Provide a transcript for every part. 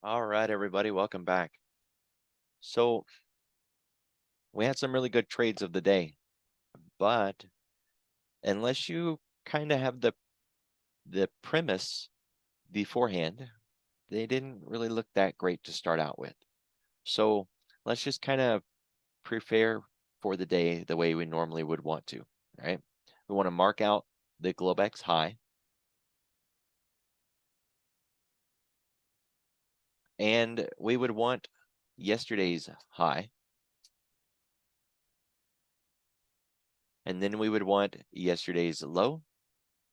All right, everybody, welcome back. So we had some really good trades of the day, but unless you kind of have the premise beforehand, they didn't really look that great to start out with. So let's just kind of prepare for the day the way we normally would want to, right? We want to mark out the Globex high, and we would want yesterday's high, and then we would want yesterday's low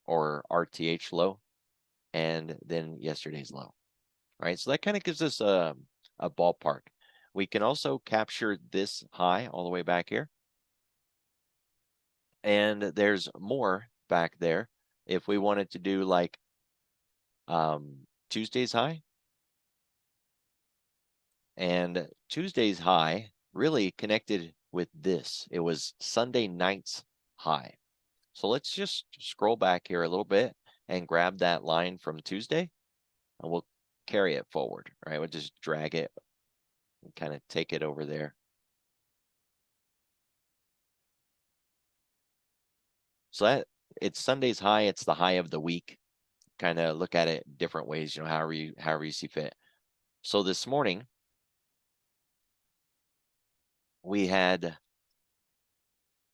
or RTH low, and then yesterday's low, right? So that kind of gives us a ballpark. We can also capture this high all the way back here. And there's more back there. If we wanted to do like Tuesday's high, and Tuesday's high really connected with this. It was Sunday night's high. So let's just scroll back here a little bit and grab that line from Tuesday, and we'll carry it forward, right? We'll just drag it and kind of take it over there. So that it's Sunday's high, it's the high of the week. Kind of look at it different ways, however you see fit. So this morning we had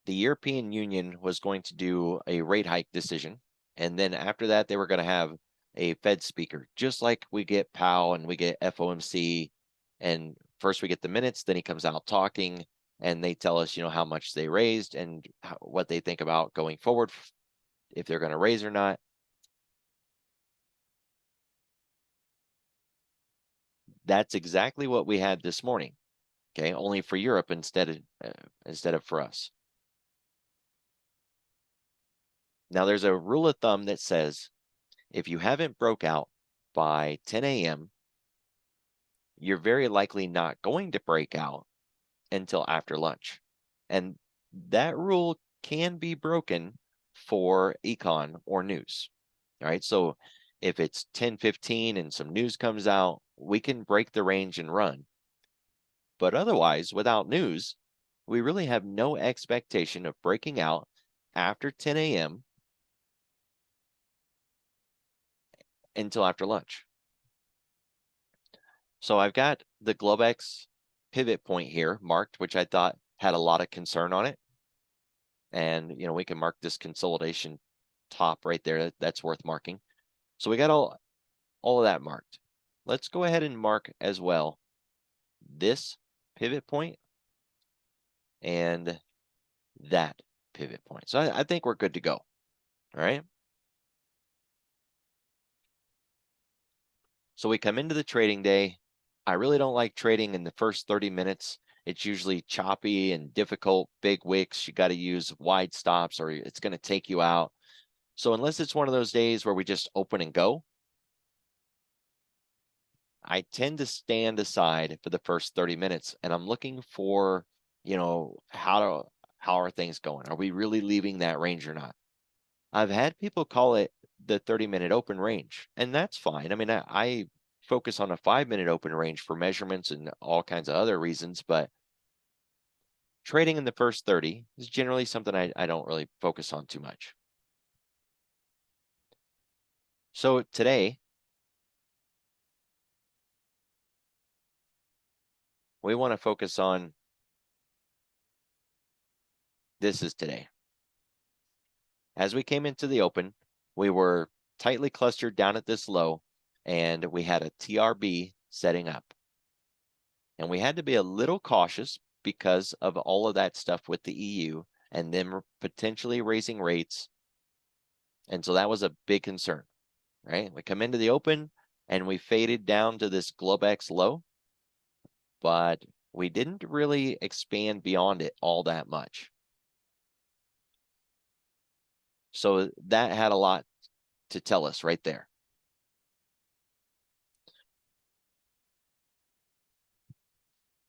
the European Union was going to do a rate hike decision, and then after that they were going to have a Fed speaker, just like we get Powell and we get FOMC, and first we get the minutes, then he comes out talking, and they tell us, how much they raised and what they think about going forward, if they're going to raise or not. That's exactly what we had this morning. Okay, only for Europe instead of for us. Now there's a rule of thumb that says if you haven't broke out by 10 a.m., you're very likely not going to break out until after lunch. And that rule can be broken for econ or news. All right, so if it's 10:15 and some news comes out, we can break the range and run. But otherwise, without news, we really have no expectation of breaking out after 10 a.m. until after lunch. So I've got the Globex pivot point here marked, which I thought had a lot of concern on it. And, we can mark this consolidation top right there. That's worth marking. So we got all of that marked. Let's go ahead and mark as well this pivot point and that pivot point. So I think we're good to go. All right. So we come into the trading day. I really don't like trading in the first 30 minutes. It's usually choppy and difficult, big wicks. You got to use wide stops or it's going to take you out. So unless it's one of those days where we just open and go, I tend to stand aside for the first 30 minutes and I'm looking for, how are things going? Are we really leaving that range or not? I've had people call it the 30-minute open range, and that's fine. I mean, I focus on a 5-minute open range for measurements and all kinds of other reasons, but trading in the first 30 is generally something I don't really focus on too much. So today, we want to focus on this is today. As we came into the open, we were tightly clustered down at this low, and we had a TRB setting up. And we had to be a little cautious because of all of that stuff with the EU and them potentially raising rates. And so that was a big concern, right? We come into the open and we faded down to this Globex low, but we didn't really expand beyond it all that much. So that had a lot to tell us right there.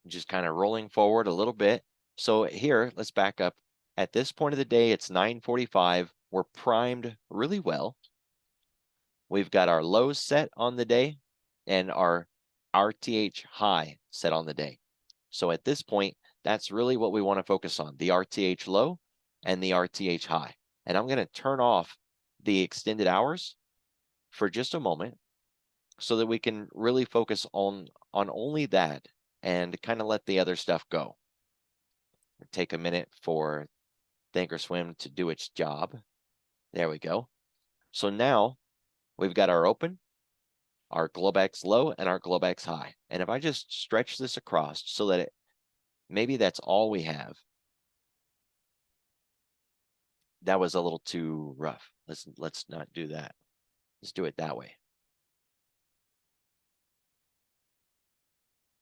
Just kind of rolling forward a little bit. So here, let's back up. At this point of the day, it's 9:45. We're primed really well. We've got our lows set on the day, and our RTH high set on the day. So at this point, that's really what we want to focus on, the RTH low and the RTH high. And I'm going to turn off the extended hours for just a moment so that we can really focus on only that and kind of let the other stuff go. Take a minute for Thinkorswim to do its job. There we go. So now we've got our open, our Globex low, and our Globex high. And if I just stretch this across so that maybe that's all we have. That was a little too rough. Let's not do that. Let's do it that way.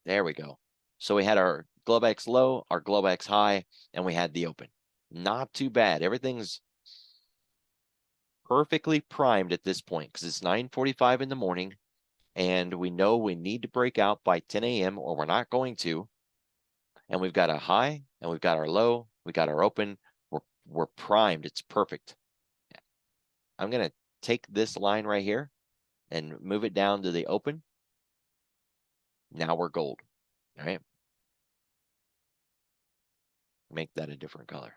There we go. So we had our Globex low, our Globex high, and we had the open. Not too bad. Everything's perfectly primed at this point because it's 9:45 in the morning and we know we need to break out by 10 a.m. or we're not going to. And we've got a high and we've got our low, we got our open. We're primed. It's perfect. I'm going to take this line right here and move it down to the open. Now we're gold. All right. Make that a different color.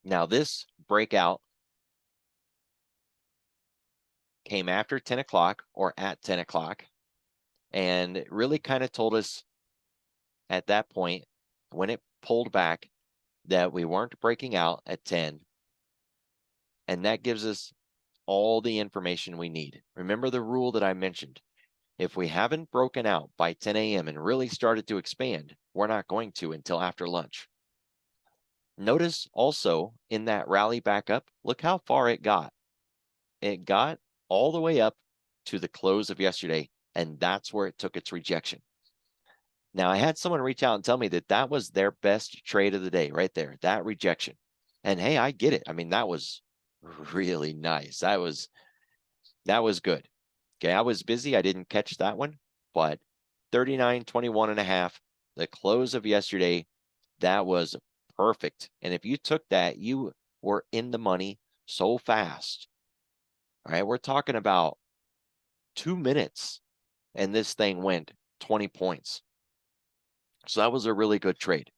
Now this breakout came after 10 o'clock or at 10 o'clock. And it really kind of told us at that point, when it pulled back, that we weren't breaking out at 10. And that gives us all the information we need. Remember the rule that I mentioned. If we haven't broken out by 10 a.m. and really started to expand, we're not going to until after lunch. Notice also in that rally back up, look how far it got. It got all the way up to the close of yesterday, and that's where it took its rejection. Now, I had someone reach out and tell me that that was their best trade of the day right there, that rejection. And hey, I get it. I mean, that was really nice. That was good. Okay, I was busy. I didn't catch that one, but 39.21.5, the close of yesterday, that was perfect. And if you took that, you were in the money so fast. All right, we're talking about 2 minutes and this thing went 20 points. So that was a really good trade.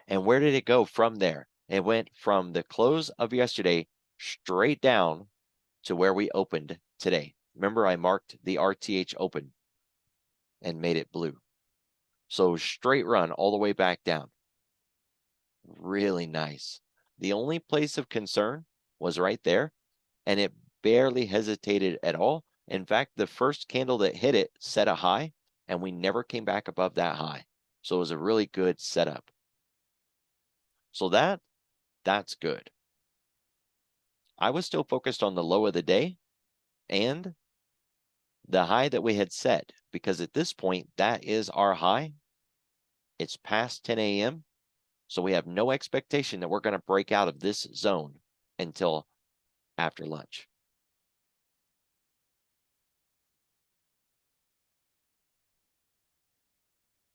And where did it go from there? It went from the close of yesterday straight down to where we opened today. Remember, I marked the RTH open and made it blue. So straight run all the way back down. Really nice. The only place of concern was right there, and it barely hesitated at all. In fact, the first candle that hit it set a high, and we never came back above that high. So it was a really good setup. So that's good. I was still focused on the low of the day and the high that we had set, because at this point, that is our high. It's past 10 a.m. So we have no expectation that we're going to break out of this zone until after lunch.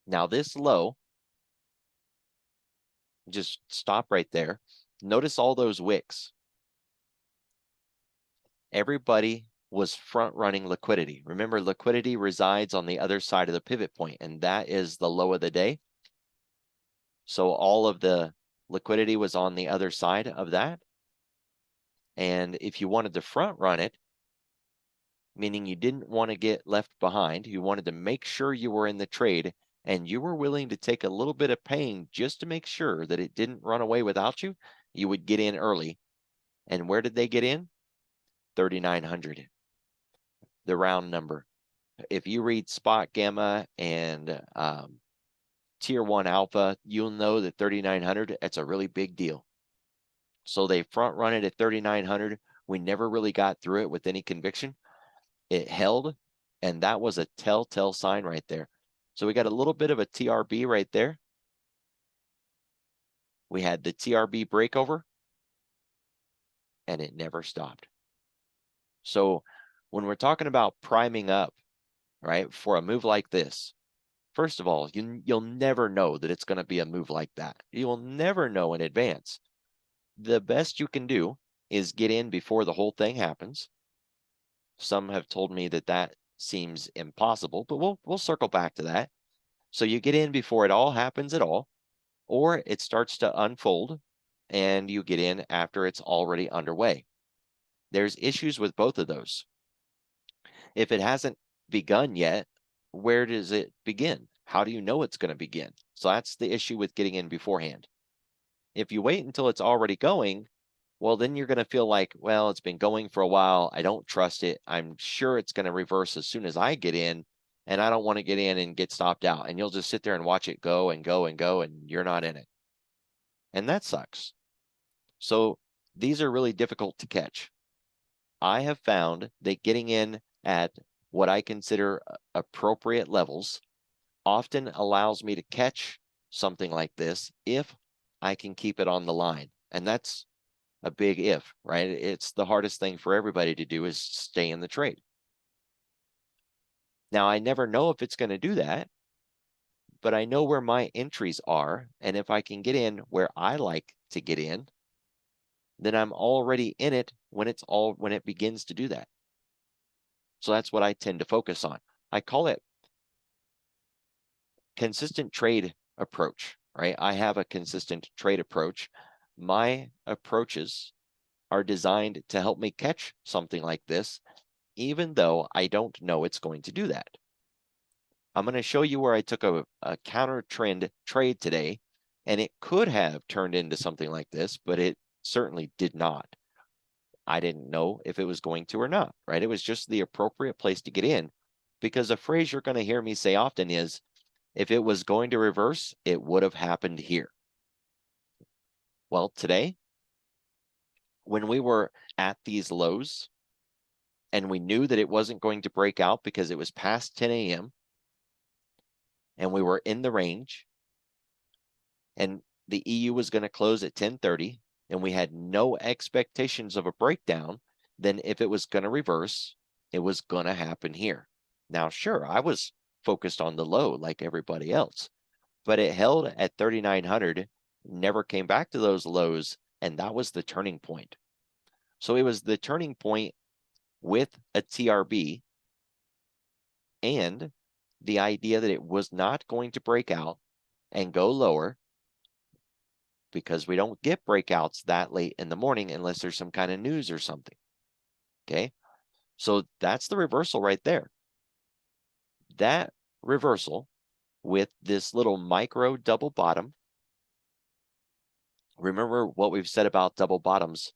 Now this low, just stop right there. Notice all those wicks. Everybody was front running liquidity. Remember, liquidity resides on the other side of the pivot point, and that is the low of the day. So all of the liquidity was on the other side of that. And if you wanted to front run it, meaning you didn't want to get left behind, you wanted to make sure you were in the trade, and you were willing to take a little bit of pain just to make sure that it didn't run away without you, you would get in early. And where did they get in? 3,900, the round number. If you read Spot Gamma and Tier 1 Alpha, you'll know that 3,900, that's a really big deal. So they front run it at 3,900. We never really got through it with any conviction. It held, and that was a telltale sign right there. So we got a little bit of a TRB right there. We had the TRB breakover, and it never stopped. So when we're talking about priming up, right, for a move like this, first of all, you'll never know that it's going to be a move like that. You will never know in advance. The best you can do is get in before the whole thing happens. Some have told me that that seems impossible, but we'll circle back to that. So you get in before it all happens at all, or it starts to unfold and you get in after it's already underway. There's issues with both of those. If it hasn't begun yet, where does it begin? How do you know it's going to begin? So that's the issue with getting in beforehand. If you wait until it's already going, well, then you're going to feel like, well, it's been going for a while. I don't trust it. I'm sure it's going to reverse as soon as I get in, and I don't want to get in and get stopped out. And you'll just sit there and watch it go and go and go, and you're not in it. And that sucks. So these are really difficult to catch. I have found that getting in at what I consider appropriate levels often allows me to catch something like this if I can keep it on the line. And that's a big if, right? It's the hardest thing for everybody to do is stay in the trade. Now, I never know if it's going to do that, but I know where my entries are. And if I can get in where I like to get in, then I'm already in it when it begins to do that. So that's what I tend to focus on. I call it consistent trade approach, right? I have a consistent trade approach. My approaches are designed to help me catch something like this, even though I don't know it's going to do that. I'm going to show you where I took a counter trend trade today, and it could have turned into something like this, but it certainly did not. I didn't know if it was going to or not, right? It was just the appropriate place to get in, because a phrase you're going to hear me say often is, if it was going to reverse, it would have happened here. Well, today, when we were at these lows and we knew that it wasn't going to break out because it was past 10 a.m. and we were in the range and the EU was going to close at 10:30 and we had no expectations of a breakdown, then if it was going to reverse, it was going to happen here. Now, sure, I was focused on the low like everybody else, but it held at 3,900, never came back to those lows, and that was the turning point. So it was the turning point with a TRB and the idea that it was not going to break out and go lower, because we don't get breakouts that late in the morning unless there's some kind of news or something. Okay, so that's the reversal right there. That reversal with this little micro double bottom. Remember what we've said about double bottoms.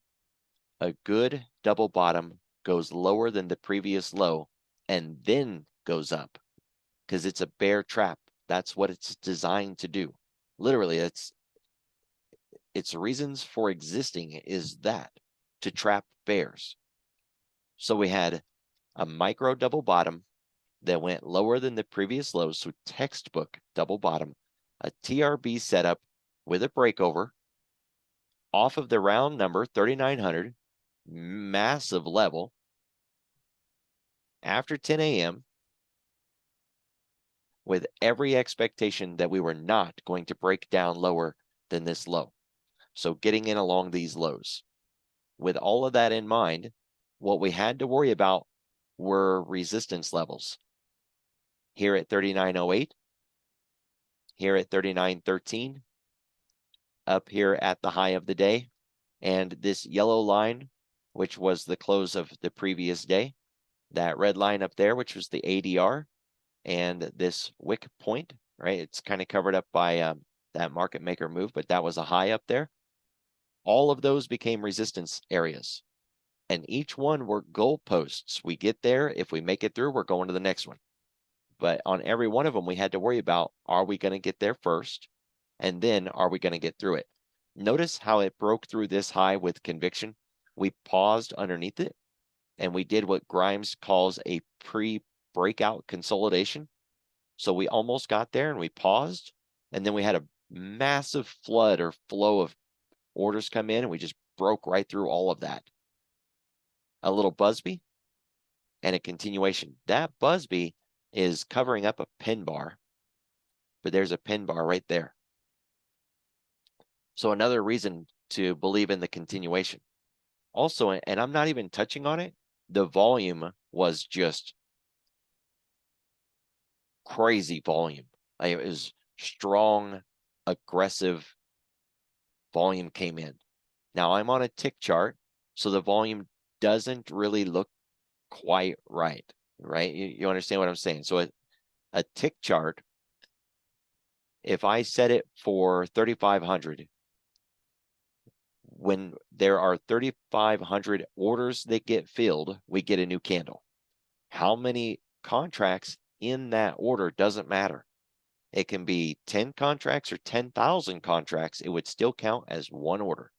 A good double bottom goes lower than the previous low and then goes up because it's a bear trap. That's what it's designed to do. Literally, its reasons for existing is that, to trap bears. So we had a micro double bottom that went lower than the previous low, so textbook double bottom, a TRB setup with a breakover off of the round number 3,900, massive level after 10 a.m. with every expectation that we were not going to break down lower than this low. So getting in along these lows. With all of that in mind, what we had to worry about were resistance levels. Here at 39.08, here at 39.13, up here at the high of the day, and this yellow line, which was the close of the previous day, that red line up there, which was the ADR, and this wick point, right? It's kind of covered up by that market maker move, but that was a high up there. All of those became resistance areas, and each one were goalposts. We get there. If we make it through, we're going to the next one. But on every one of them, we had to worry about, are we going to get there first? And then are we going to get through it? Notice how it broke through this high with conviction. We paused underneath it, and we did what Grimes calls a pre-breakout consolidation. So we almost got there and we paused, and then we had a massive flood or flow of orders come in, and we just broke right through all of that. A little Busby and a continuation. That Busby is covering up a pin bar, but there's a pin bar right there. So another reason to believe in the continuation. Also, and I'm not even touching on it, the volume was just crazy volume. It was strong, aggressive volume came in. Now I'm on a tick chart, so the volume doesn't really look quite right, right? You understand what I'm saying? So a tick chart, if I set it for 3,500, when there are 3,500 orders that get filled, we get a new candle. How many contracts in that order doesn't matter. It can be 10 contracts or 10,000 contracts. It would still count as one order.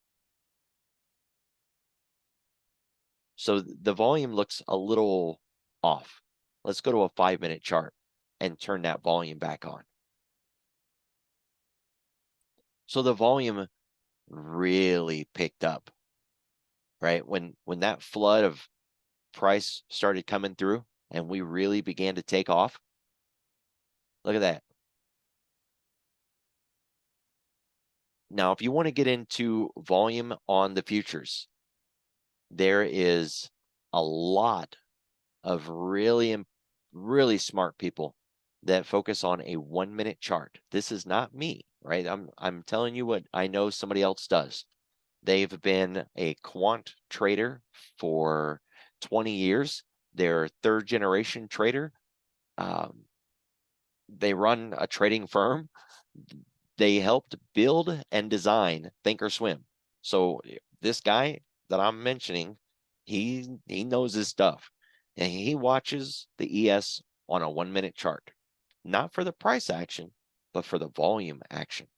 So the volume looks a little off. Let's go to a 5-minute chart and turn that volume back on. So the volume really picked up, right? When that flood of price started coming through and we really began to take off. Look at that. Now, if you want to get into volume on the futures, there is a lot of really smart people that focus on a 1-minute chart. This is not me, right? I'm telling you what I know somebody else does. They've been a quant trader for 20 years. They're third generation trader. They run a trading firm. They helped build and design Thinkorswim. So this guy that I'm mentioning, he knows his stuff, and he watches the ES on a 1-minute chart, not for the price action, but for the volume action.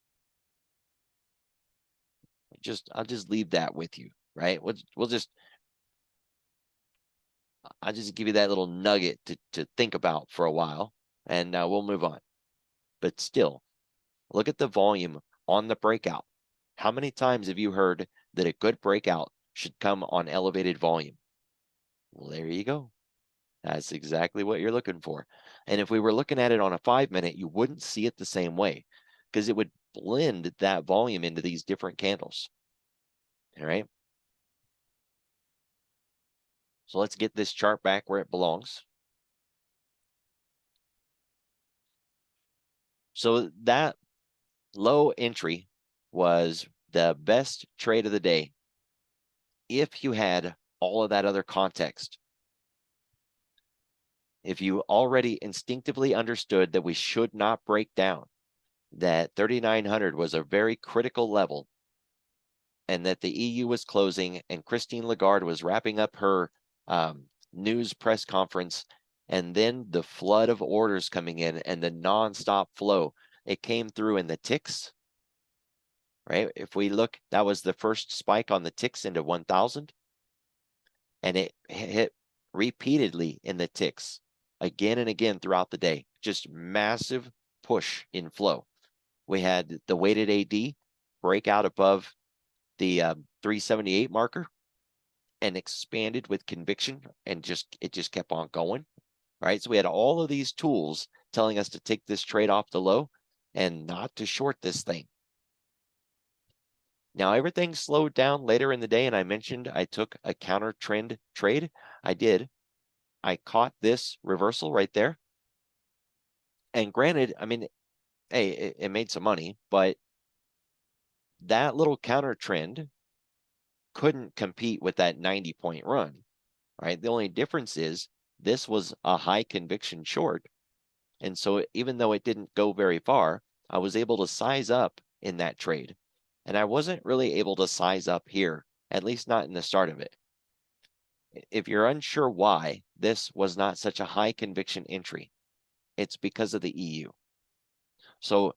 I'll just leave that with you, right? I'll just give you that little nugget to think about for a while, and we'll move on. But still, look at the volume on the breakout. How many times have you heard that a good breakout should come on elevated volume? Well, there you go. That's exactly what you're looking for. And if we were looking at it on a 5-minute, you wouldn't see it the same way because it would blend that volume into these different candles. All right. So let's get this chart back where it belongs. So that low entry was the best trade of the day if you had all of that other context. If you already instinctively understood that we should not break down, that 3,900 was a very critical level, and that the EU was closing and Christine Lagarde was wrapping up her news press conference, and then the flood of orders coming in and the nonstop flow, it came through in the ticks, right? If we look, that was the first spike on the ticks into 1,000, and it hit repeatedly in the ticks again and again throughout the day. Just massive push in flow. We had the weighted AD break out above the 378 marker and expanded with conviction, and it just kept on going, right? So we had all of these tools telling us to take this trade off the low and not to short this thing. Now everything slowed down later in the day, and I mentioned I took a counter trend trade. I did. I caught this reversal right there. And granted, I mean, hey, it made some money, but that little counter trend couldn't compete with that 90-point run, right? The only difference is this was a high conviction short. And so even though it didn't go very far, I was able to size up in that trade. And I wasn't really able to size up here, at least not in the start of it. If you're unsure why this was not such a high conviction entry, it's because of the EU. So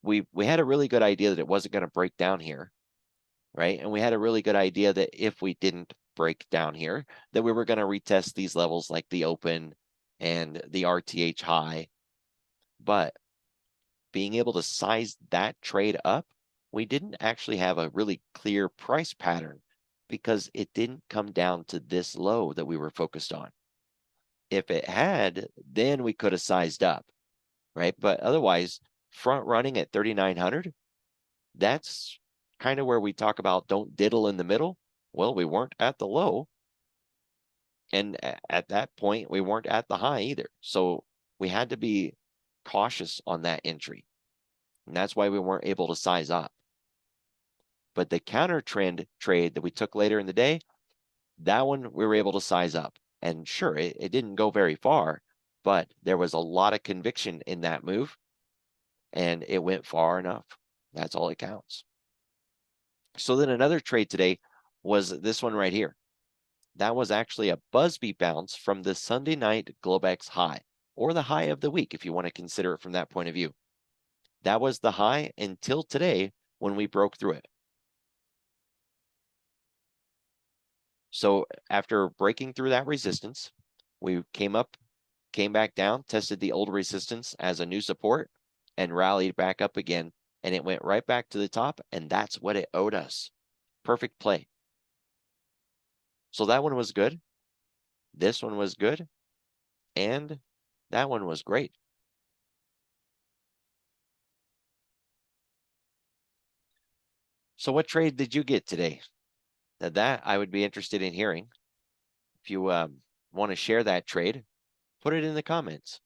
we had a really good idea that it wasn't going to break down here, right? And we had a really good idea that if we didn't break down here, that we were going to retest these levels like the open and the RTH high. But being able to size that trade up, we didn't actually have a really clear price pattern because it didn't come down to this low that we were focused on. If it had, then we could have sized up, right? But otherwise, front running at 3,900, that's kind of where we talk about don't diddle in the middle. Well, we weren't at the low. And at that point, we weren't at the high either. So we had to be cautious on that entry. And that's why we weren't able to size up. But the counter trend trade that we took later in the day, that one we were able to size up. And sure, it didn't go very far, but there was a lot of conviction in that move, and it went far enough. That's all that counts. So then another trade today was this one right here. That was actually a Busby bounce from the Sunday night Globex high, or the high of the week, if you want to consider it from that point of view. That was the high until today when we broke through it. So after breaking through that resistance, we came back down, tested the old resistance as a new support, and rallied back up again. And it went right back to the top, and that's what it owed us. Perfect play. So that one was good. This one was good. And that one was great. So what trade did you get today? That I would be interested in hearing. If you want to share that trade, put it in the comments.